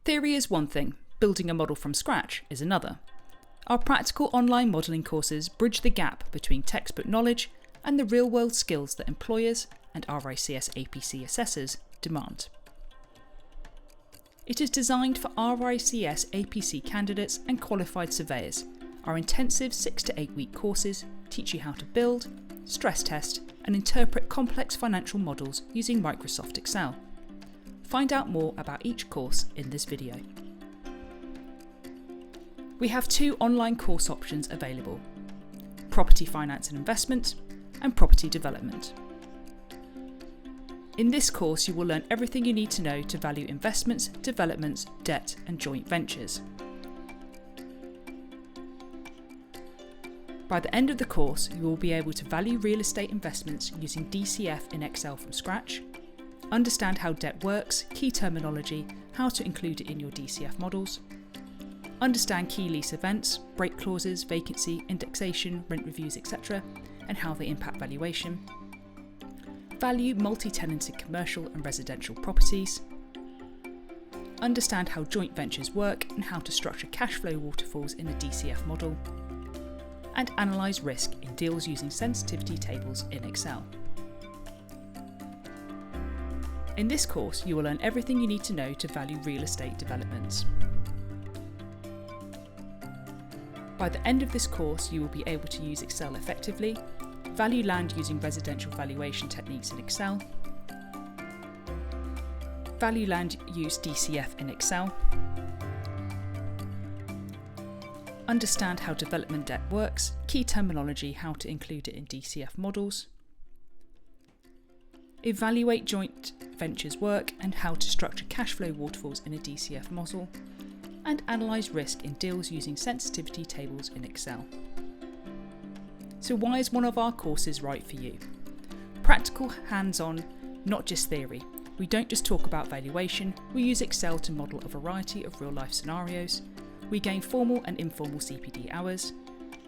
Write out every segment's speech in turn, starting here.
Theory is one thing, building a model from scratch is another. Our practical online modelling courses bridge the gap between textbook knowledge and the real-world skills that employers and RICS APC assessors demand. It is designed for RICS APC candidates and qualified surveyors. Our intensive 6 to 8 week courses teach you how to build, stress test, and interpret complex financial models using Microsoft Excel. Find out more about each course in this video. We have 2 online course options available: Property Finance and Investment and Property Development. In this course, you will learn everything you need to know to value investments, developments, debt, and joint ventures. By the end of the course, you will be able to value real estate investments using DCF in Excel from scratch, understand how debt works, key terminology, how to include it in your DCF models, understand key lease events, break clauses, vacancy, indexation, rent reviews, etc., and how they impact valuation, value multi-tenanted commercial and residential properties, understand how joint ventures work and how to structure cash flow waterfalls in a DCF model, and analyse risk in deals using sensitivity tables in Excel. In this course, you will learn everything you need to know to value real estate developments. By the end of this course, you will be able to use Excel effectively, value land using residential valuation techniques in Excel, value land use DCF in Excel, understand how development debt works, key terminology, how to include it in DCF models, evaluate joint ventures work and how to structure cash flow waterfalls in a DCF model, and analyse risk in deals using sensitivity tables in Excel. So why is one of our courses right for you? Practical, hands-on, not just theory. We don't just talk about valuation, we use Excel to model a variety of real-life scenarios. We gain formal and informal CPD hours,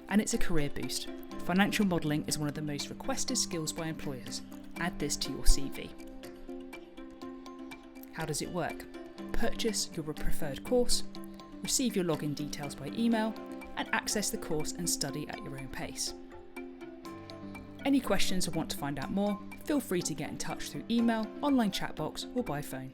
and it's a career boost. Financial modelling is one of the most requested skills by employers. Add this to your CV. How does it work? Purchase your preferred course, receive your login details by email, and access the course and study at your own pace. Any questions or want to find out more, feel free to get in touch through email, online chat box, or by phone.